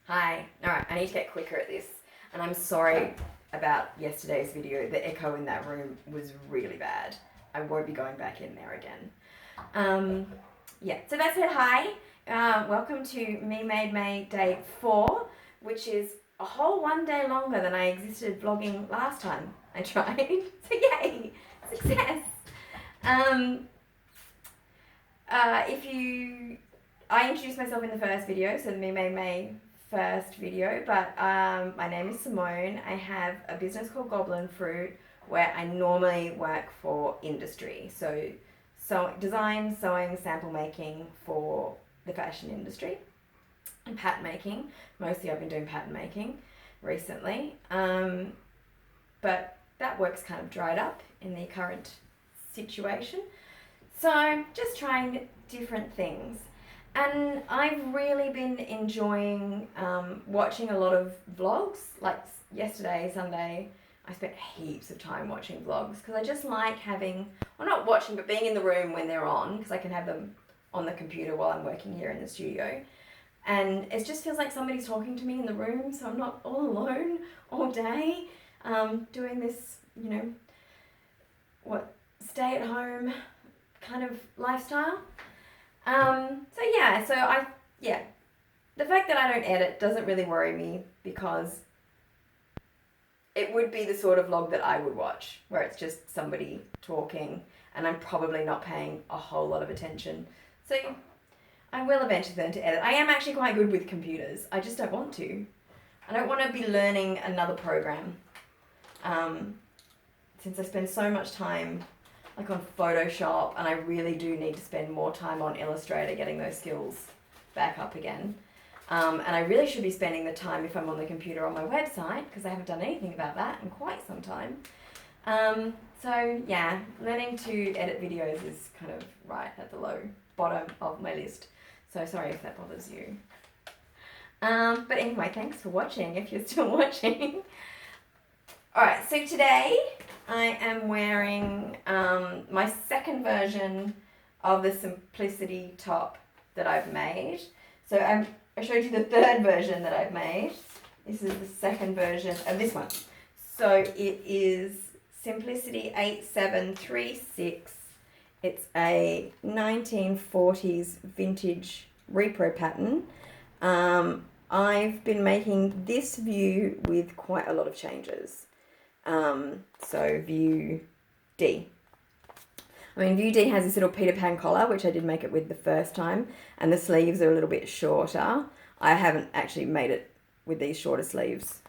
Hi. Alright, I need to get quicker at this. And I'm sorry about yesterday's video. The echo in that room was really bad. I won't be going back in there again. Yeah, so that said, hi. Welcome to Me Made May Day 4, which is a whole one day longer than I existed vlogging last time I tried. So yay! Success! I introduced myself in the first video, so the Me Made May first video, but my name is Simone. I have a business called Goblin Fruit where I normally work for industry, so design, sewing, sample making for the fashion industry and pattern making. Mostly I've been doing pattern making recently, but that work's kind of dried up in the current situation, so I'm just trying different things. And I've really been enjoying watching a lot of vlogs. Like yesterday, Sunday, I spent heaps of time watching vlogs because I just like having, well, not watching, but being in the room when they're on, because I can have them on the computer while I'm working here in the studio. And it just feels like somebody's talking to me in the room, so I'm not all alone all day doing this, stay at home kind of lifestyle. The fact that I don't edit doesn't really worry me because it would be the sort of vlog that I would watch, where it's just somebody talking and I'm probably not paying a whole lot of attention. So I will eventually learn to edit. I am actually quite good with computers. I just don't want to. I don't want to be learning another program. Since I spend so much time on Photoshop, and I really do need to spend more time on Illustrator getting those skills back up again. And I really should be spending the time if I'm on the computer on my website, because I haven't done anything about that in quite some time. So yeah, learning to edit videos is kind of right at the bottom of my list. So sorry if that bothers you. But anyway, thanks for watching if you're still watching. Alright, so today I am wearing my second version of the Simplicity top that I've made. So I showed you the third version that I've made. This is the second version of this one. So it is Simplicity 8736. It's a 1940s vintage repro pattern. I've been making this view with quite a lot of changes. So view D. View D has this little Peter Pan collar, which I did make it with the first time, and the sleeves are a little bit shorter. I haven't actually made it with these shorter sleeves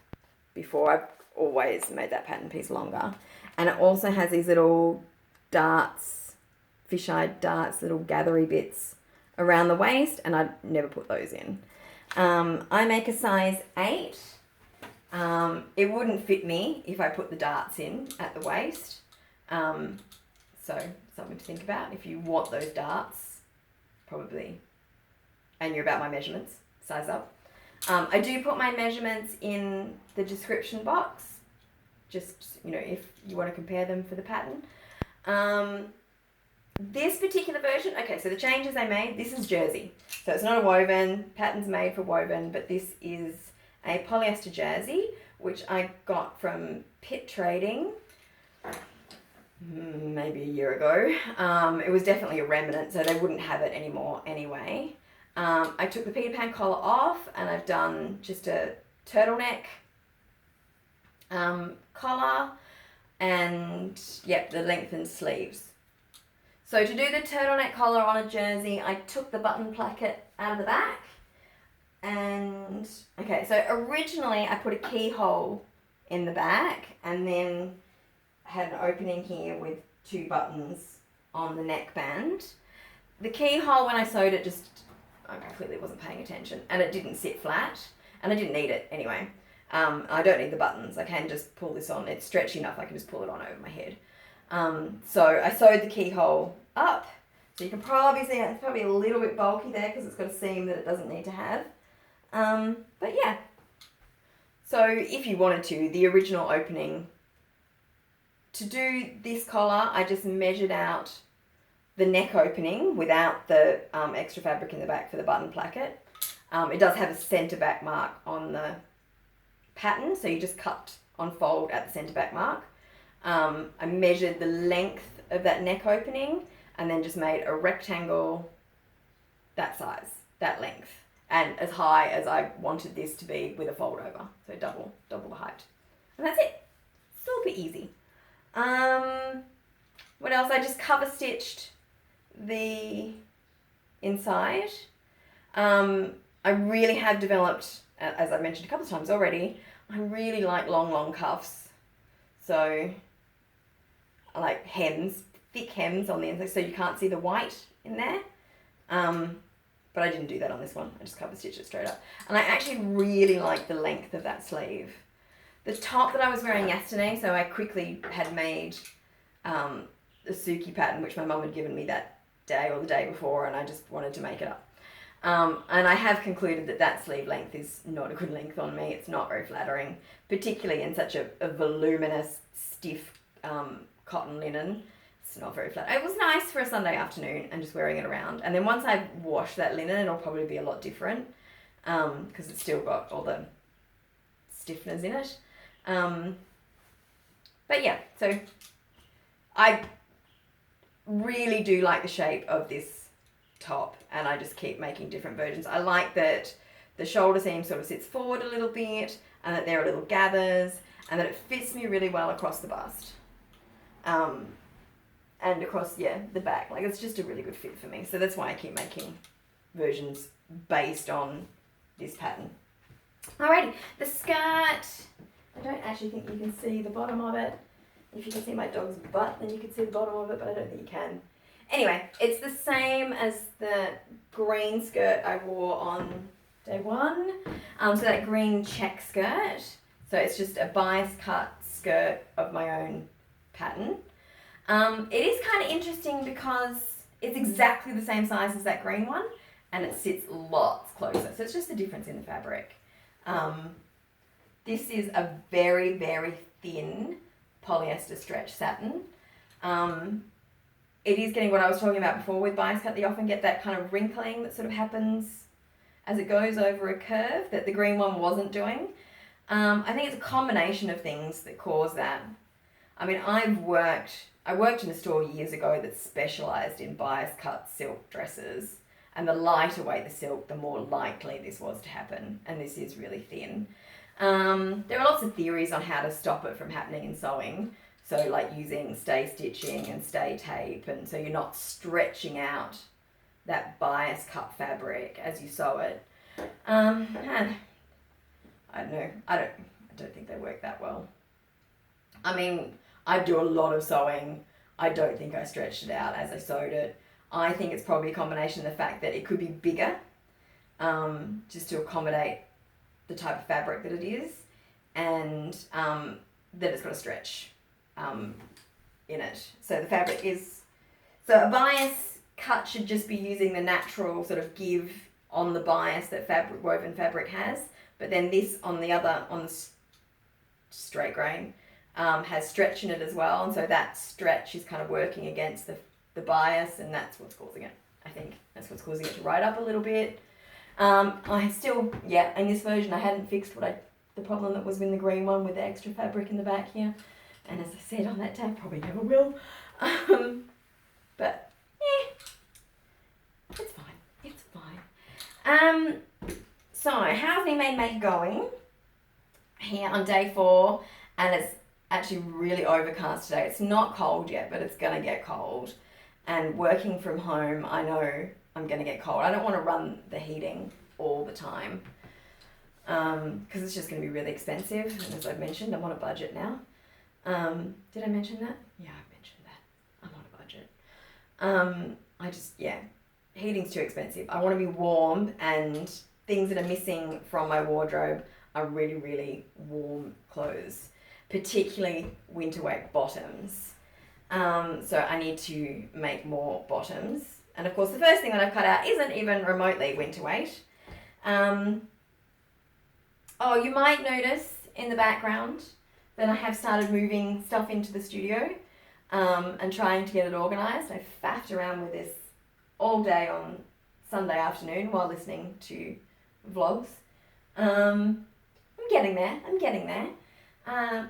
before. I've always made that pattern piece longer. And it also has these little darts, fish-eyed darts, little gathery bits around the waist, and I never put those in. I make a size 8. It wouldn't fit me if I put the darts in at the waist. So something to think about. If you want those darts, probably, and you're about my measurements, size up. I do put my measurements in the description box, just, if you want to compare them for the pattern. This particular version, okay, so the changes I made, this is jersey. So it's not a woven, pattern's made for woven, but this is a polyester jersey, which I got from Pitt Trading maybe a year ago. It was definitely a remnant, so they wouldn't have it anymore anyway. I took the Peter Pan collar off, and I've done just a turtleneck collar and, the lengthened sleeves. So to do the turtleneck collar on a jersey, I took the button placket out of the back. And, okay, so originally I put a keyhole in the back and then had an opening here with 2 buttons on the neckband. The keyhole, when I sewed it, I clearly wasn't paying attention, and it didn't sit flat, and I didn't need it anyway. I don't need the buttons. I can just pull this on. It's stretchy enough, I can just pull it on over my head. So I sewed the keyhole up. So you can probably see it's probably a little bit bulky there because it's got a seam that it doesn't need to have. But yeah. So if you wanted to, the original opening, to do this collar, I just measured out the neck opening without the extra fabric in the back for the button placket. It does have a centre back mark on the pattern, so you just cut on fold at the centre back mark. I measured the length of that neck opening and then just made a rectangle that size, that length, and as high as I wanted this to be with a fold over, so double the height. And that's it. Super easy. What else? I just cover stitched the inside. I really have developed, as I've mentioned a couple of times already, I really like long cuffs. So I like hems, thick hems on the inside so you can't see the white in there. But I didn't do that on this one. I just cover stitched it straight up. And I actually really like the length of that sleeve. The top that I was wearing yesterday, so I quickly had made the Suki pattern, which my mum had given me that day or the day before, and I just wanted to make it up. And I have concluded that that sleeve length is not a good length on me. It's not very flattering, particularly in such a voluminous, stiff cotton linen. It's not very flat. It was nice for a Sunday afternoon and just wearing it around. And then once I wash that linen, it'll probably be a lot different because it's still got all the stiffness in it. But yeah, so I really do like the shape of this top, and I just keep making different versions. I like that the shoulder seam sort of sits forward a little bit, and that there are little gathers, and that it fits me really well across the bust. And across, the back. Like, it's just a really good fit for me. So that's why I keep making versions based on this pattern. Alrighty, the skirt. I don't actually think you can see the bottom of it. If you can see my dog's butt, then you can see the bottom of it, but I don't think you can. Anyway, it's the same as the green skirt I wore on day one. So that green check skirt. So it's just a bias cut skirt of my own pattern. It is kind of interesting because it's exactly the same size as that green one, and it sits lots closer. So it's just a difference in the fabric. This is a very, very thin polyester stretch satin. It is getting what I was talking about before with bias cut. They often get that kind of wrinkling that sort of happens as it goes over a curve that the green one wasn't doing. I think it's a combination of things that cause that. I mean, I worked in a store years ago that specialised in bias cut silk dresses, and the lighter weight the silk, the more likely this was to happen, and this is really thin. There are lots of theories on how to stop it from happening in sewing, so like using stay stitching and stay tape, and so you're not stretching out that bias cut fabric as you sew it. And I don't know, I don't think they work that well. I mean, I do a lot of sewing. I don't think I stretched it out as I sewed it. I think it's probably a combination of the fact that it could be bigger, just to accommodate the type of fabric that it is, and that it's got a stretch in it. So the fabric is, so a bias cut should just be using the natural sort of give on the bias that woven fabric has, but then this on the straight grain, has stretch in it as well, and so that stretch is kind of working against the bias, and that's what's causing it. I think that's what's causing it to ride up a little bit. I still, in this version I hadn't fixed the problem that was in the green one with the extra fabric in the back here, and as I said on that day, I probably never will. But it's fine. So how's me made going here on day 4, and it's actually really overcast today. It's not cold yet, but it's gonna get cold. And working from home, I know I'm gonna get cold. I don't want to run the heating all the time because it's just gonna be really expensive. And as I've mentioned, I'm on a budget now. Did I mention that? Yeah, I mentioned that. I'm on a budget. Heating's too expensive. I want to be warm, and things that are missing from my wardrobe are really, really warm clothes, particularly winter weight bottoms. So I need to make more bottoms. And of course, the first thing that I've cut out isn't even remotely winter weight. You might notice in the background that I have started moving stuff into the studio and trying to get it organised. I faffed around with this all day on Sunday afternoon while listening to vlogs. I'm getting there. I'm getting there.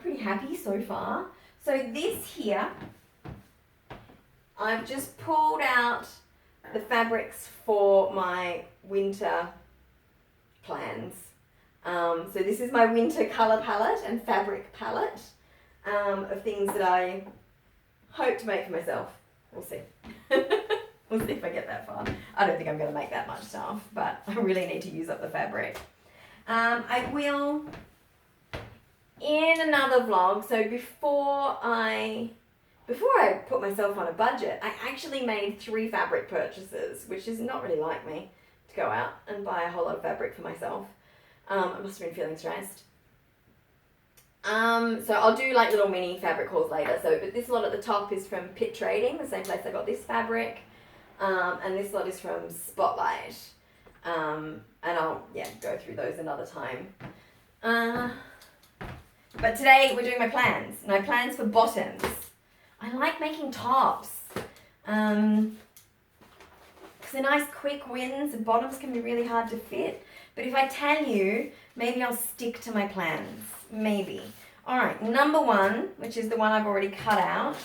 Pretty happy so far. So this here, I've just pulled out the fabrics for my winter plans. So this is my winter colour palette and fabric palette of things that I hope to make for myself. We'll see. We'll see if I get that far. I don't think I'm going to make that much stuff, but I really need to use up the fabric. I will in another vlog. So before I put myself on a budget, I actually made 3 fabric purchases, which is not really like me to go out and buy a whole lot of fabric for myself. I must have been feeling stressed. So I'll do like little mini fabric hauls later. But this lot at the top is from Pitt Trading, the same place I got this fabric. And this lot is from Spotlight. And I'll, go through those another time. But today we're doing my plans. My plans for bottoms. I like making tops. Because they're nice quick wins. And bottoms can be really hard to fit. But if I tell you, maybe I'll stick to my plans. Maybe. Alright, number 1, which is the one I've already cut out.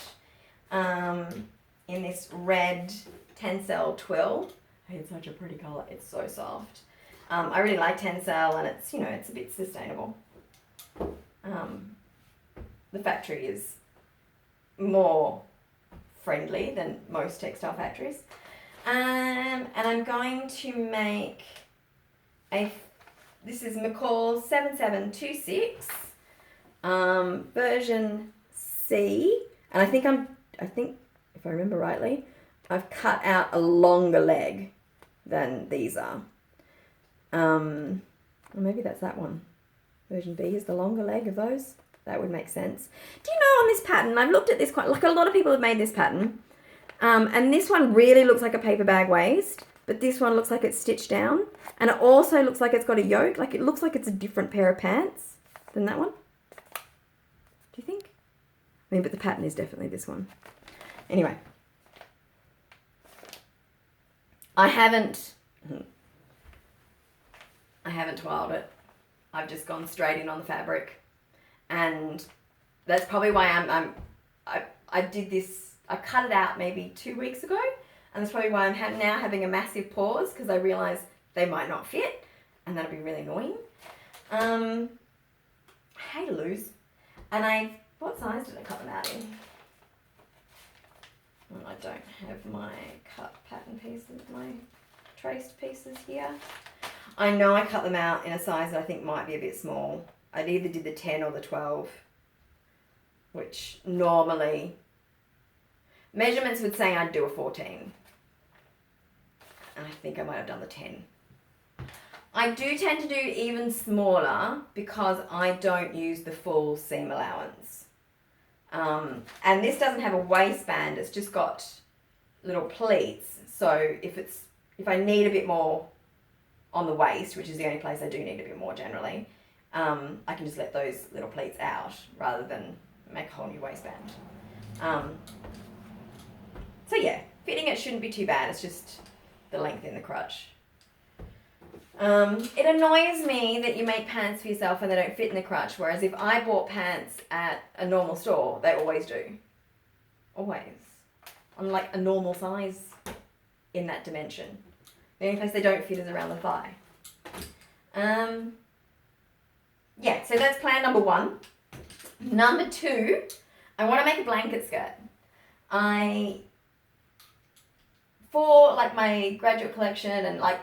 In this Red Tencel twill. It's such a pretty colour. It's so soft. I really like Tencel, and it's, it's a bit sustainable. The factory is more friendly than most textile factories. And I'm going to make this is Mccalls 7726, version C, and I think if I remember rightly, I've cut out a longer leg than these are. Or maybe that's that one. Version B is the longer leg of those. That would make sense. Do you know on this pattern, I've looked at this quite, like a lot of people have made this pattern, and this one really looks like a paper bag waist, but this one looks like it's stitched down, and it also looks like it's got a yoke, like it looks like it's a different pair of pants than that one. Do you think? I mean, but the pattern is definitely this one. Anyway. I haven't twirled it. I've just gone straight in on the fabric, and that's probably why I did this. I cut it out maybe 2 weeks ago, and that's probably why I'm now having a massive pause, because I realise they might not fit, and that'll be really annoying. I hate to lose. And what size did I cut them out in? Well, I don't have my cut pattern pieces, my traced pieces here. I know I cut them out in a size that I think might be a bit small. I either did the 10 or the 12, which normally, measurements would say I'd do a 14. And I think I might have done the 10. I do tend to do even smaller because I don't use the full seam allowance. And this doesn't have a waistband, it's just got little pleats. So if I need a bit more on the waist, which is the only place I do need a bit more generally, I can just let those little pleats out rather than make a whole new waistband. So yeah, fitting it shouldn't be too bad, it's just the length in the crotch. It annoys me that you make pants for yourself and they don't fit in the crotch, whereas if I bought pants at a normal store, they always do. Always. On like a normal size in that dimension. The only place they don't fit is around the thigh. Yeah, so that's plan number 1. Number 2, I want to make a blanket skirt. For like my graduate collection and like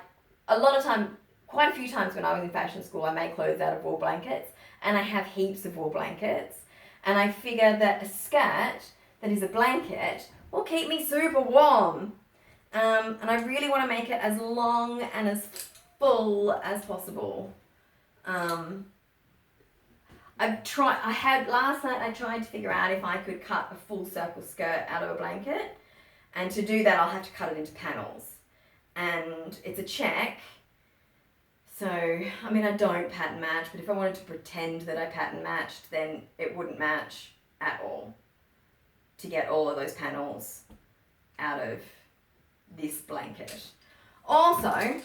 a lot of time, quite a few times when I was in fashion school, I made clothes out of wool blankets, and I have heaps of wool blankets, and I figure that a skirt that is a blanket will keep me super warm. And I really want to make it as long and as full as possible. Last night I tried to figure out if I could cut a full circle skirt out of a blanket, and to do that I'll have to cut it into panels. And it's a check. So, I mean, I don't pattern match, but if I wanted to pretend that I pattern matched, then it wouldn't match at all to get all of those panels out of this blanket. Also,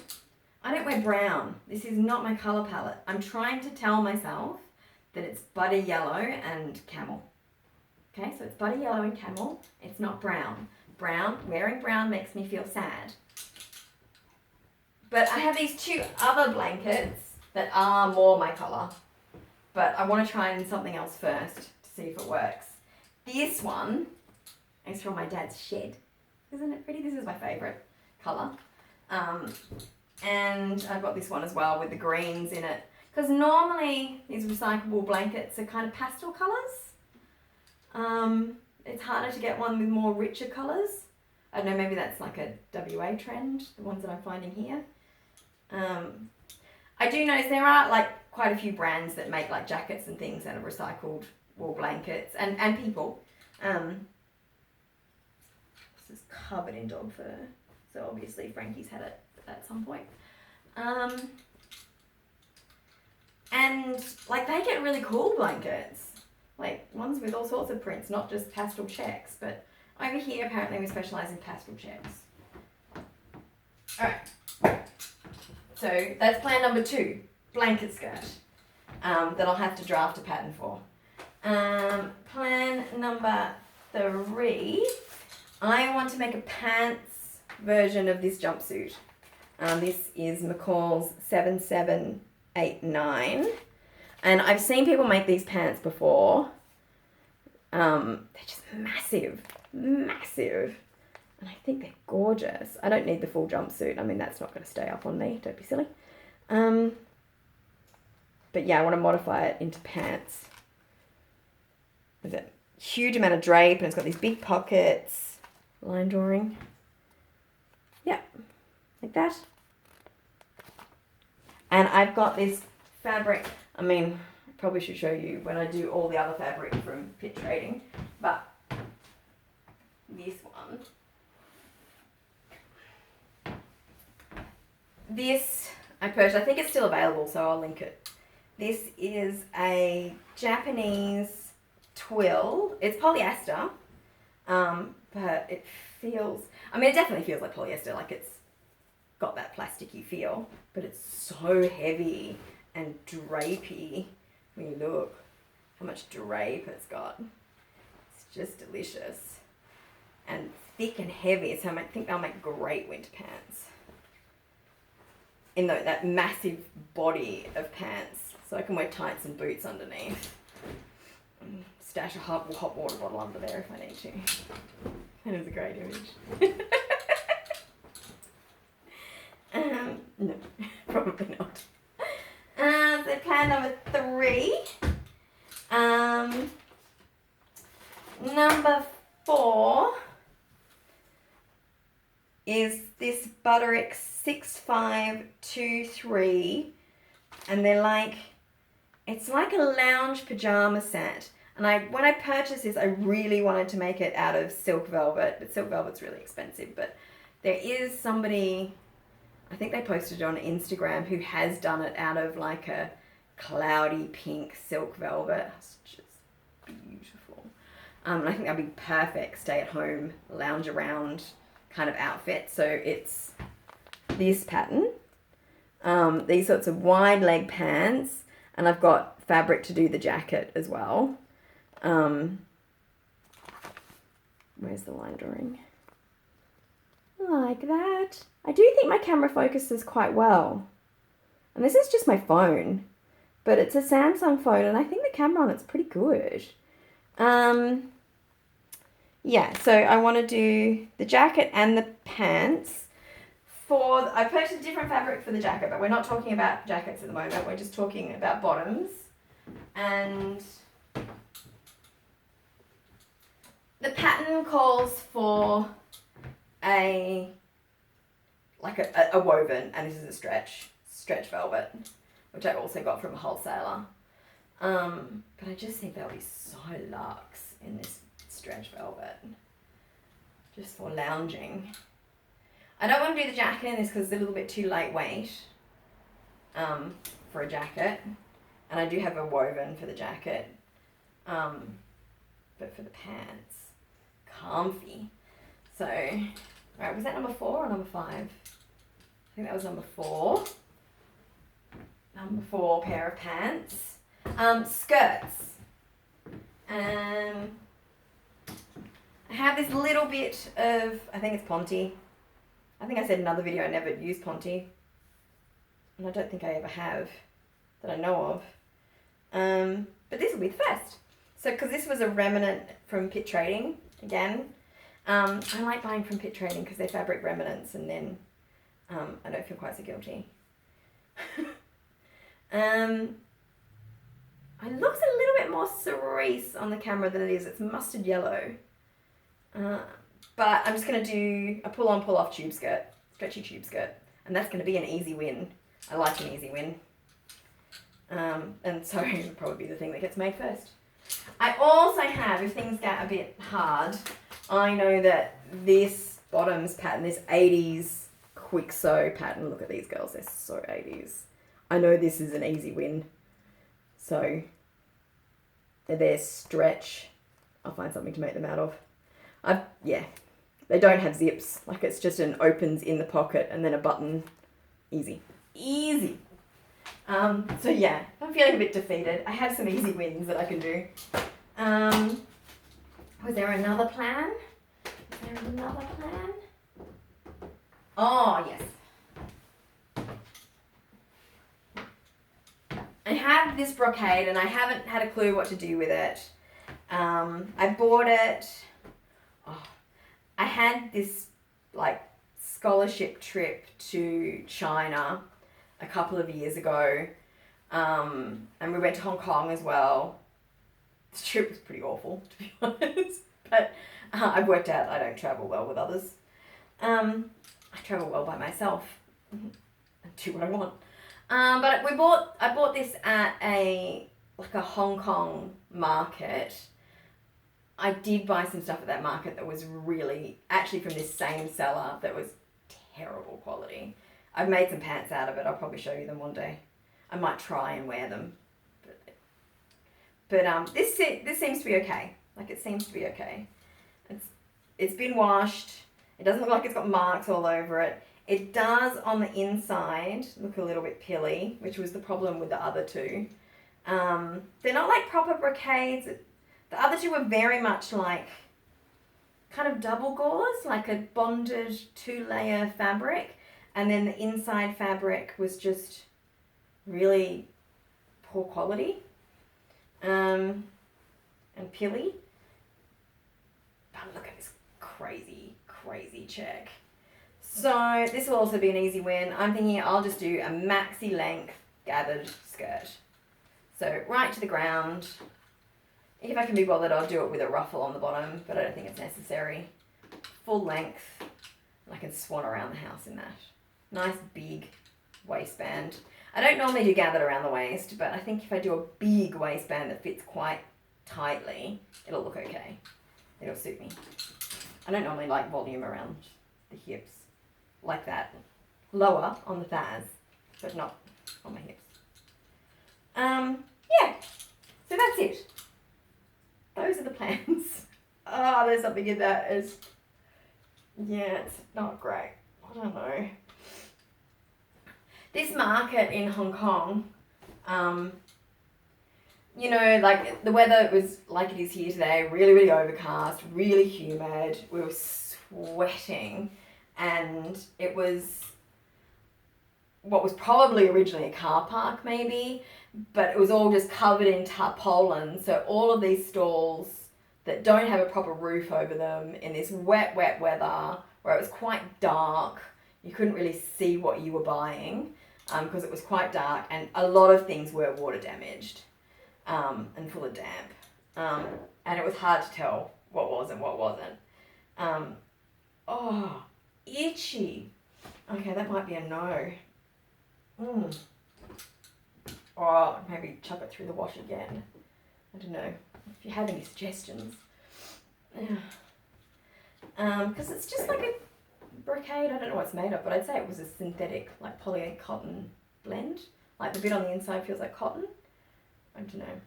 I don't wear brown. This is not my colour palette. I'm trying to tell myself that it's butter yellow and camel. Okay, so it's butter yellow and camel. It's not brown. Wearing brown makes me feel sad. But I have these two other blankets that are more my colour. But I want to try in something else first to see if it works. This one is from my dad's shed. Isn't it pretty? This is my favourite colour. And I've got this one as well with the greens in it. Because normally these recyclable blankets are kind of pastel colours. It's harder to get one with more richer colours. I don't know, maybe that's like a WA trend, the ones that I'm finding here. I do notice there are like quite a few brands that make like jackets and things out of recycled wool blankets and people. This is covered in dog fur, so obviously Frankie's had it at some point. And like they get really cool blankets, like ones with all sorts of prints, not just pastel checks, but over here apparently we specialise in pastel checks. Alright, so that's plan number 2, blanket skirt, that I'll have to draft a pattern for. Plan number 3, I want to make a pants version of this jumpsuit. This is Mccalls 7789, and I've seen people make these pants before. They're just massive, and I think they're gorgeous. I don't need the full jumpsuit. I mean, that's not going to stay up on me. Don't be silly. But yeah, I want to modify it into pants. There's a huge amount of drape, and it's got these big pockets. Line drawing. Yeah, like that. And I've got this fabric. I mean, I probably should show you when I do all the other fabric from Pitt Trading, but this one. This I purchased. I think it's still available, so I'll link it. This is a Japanese twill. It's polyester, but it feels, I mean, it definitely feels like polyester, like it's got that plasticky feel, but it's so heavy and drapey. When you look how much drape it's got, it's just delicious and thick and heavy, so I think they'll make great winter pants in that massive body of pants, so I can wear tights and boots underneath and stash a hot water bottle under there if I need to. That is a great image. No, probably not. So plan number 3. Number 4 is this Butterick 6523, and they're like, it's like a lounge pajama set. And when I purchased this, I really wanted to make it out of silk velvet, but silk velvet's really expensive. But there is somebody, I think they posted it on Instagram, who has done it out of like a cloudy pink silk velvet. It's just beautiful. And I think that'd be perfect stay at home, lounge around kind of outfit. So it's this pattern, these sorts of wide leg pants, and I've got fabric to do the jacket as well. Where's the line drawing? Like that. I do think my camera focuses quite well. And this is just my phone, but it's a Samsung phone, and I think the camera on it's pretty good. Yeah, so I want to do the jacket and the pants. I purchased different fabric for the jacket, but we're not talking about jackets at the moment. We're just talking about bottoms. And the pattern calls for a woven, and this is a stretch velvet, which I also got from a wholesaler. But I just think they'll be so luxe in this stretch velvet, just for lounging. I don't want to do the jacket in this because it's a little bit too lightweight for a jacket, and I do have a woven for the jacket, but for the pants, comfy. So, alright, was that number 4 or number 5? I think that was number 4. Number 4 pair of pants. Skirts. I have this little bit of, I think it's ponte. I think I said in another video I never used ponte. And I don't think I ever have, that I know of. But this will be the first. So, because this was a remnant from Pitt Trading, again. I like buying from Pitt Trading because they're fabric remnants, and then I don't feel quite so guilty. It looks a little bit more cerise on the camera than it is. It's mustard yellow. But I'm just going to do a pull-on, pull-off tube skirt, stretchy tube skirt. And that's going to be an easy win. I like an easy win. And so it'll probably be the thing that gets made first. I also have, if things get a bit hard, I know that this bottoms pattern, this 80s quick sew pattern, look at these girls, they're so 80s. I know this is an easy win. So they're stretch. I'll find something to make them out of. Yeah, they don't have zips. Like, it's just an opens in the pocket and then a button. Easy. Easy. So yeah, I'm feeling a bit defeated. I have some easy wins that I can do. Was there another plan? Oh, yes. I have this brocade and I haven't had a clue what to do with it. I bought it. I had this like scholarship trip to China a couple of years ago, and we went to Hong Kong as well. This trip was pretty awful, to be honest, but I've worked out I don't travel well with others. I travel well by myself and do what I want. But I bought this at a Hong Kong market. I did buy some stuff at that market that was really, actually from this same seller, that was terrible quality. I've made some pants out of it. I'll probably show you them one day. I might try and wear them. But this seems to be okay. Like, it seems to be okay. It's been washed. It doesn't look like it's got marks all over it. It does on the inside look a little bit pilly, which was the problem with the other two. They're not like proper brocades. The other two were very much like kind of double gauze, like a bonded 2-layer fabric. And then the inside fabric was just really poor quality and pilly. But look at this crazy, crazy check. So this will also be an easy win. I'm thinking I'll just do a maxi length gathered skirt. So right to the ground. If I can be bothered, I'll do it with a ruffle on the bottom, but I don't think it's necessary. Full length, and I can swan around the house in that. Nice big waistband. I don't normally do gathered around the waist, but I think if I do a big waistband that fits quite tightly, it'll look okay. It'll suit me. I don't normally like volume around the hips like that. Lower on the thighs, but not on my hips. Yeah, so that's it. Those are the plans. Oh, there's something in that. Yeah, it's not great. I don't know. This market in Hong Kong, you know, like the weather was like it is here today, really, really overcast, really humid. We were sweating, and it was what was probably originally a car park maybe, but it was all just covered in tarpaulin. So all of these stalls that don't have a proper roof over them in this wet weather where it was quite dark, you couldn't really see what you were buying because it was quite dark, and a lot of things were water damaged and full of damp. And it was hard to tell what was and what wasn't. Oh, itchy. Okay, that might be a no. Or maybe chuck it through the wash again. I don't know. If you have any suggestions. Because it's just like a brocade. I don't know what it's made of, but I'd say it was a synthetic, like polycotton blend. Like the bit on the inside feels like cotton. I don't know.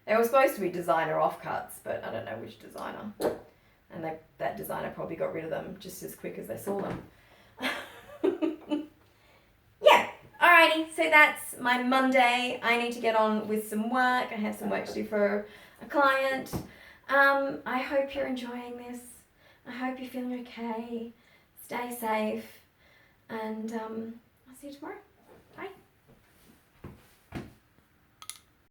They were supposed to be designer offcuts, but I don't know which designer. And that designer probably got rid of them just as quick as they saw them. Okay, so that's my Monday. I need to get on with some work. I have some work to do for a client. I hope you're enjoying this. I hope you're feeling okay. Stay safe. And I'll see you tomorrow.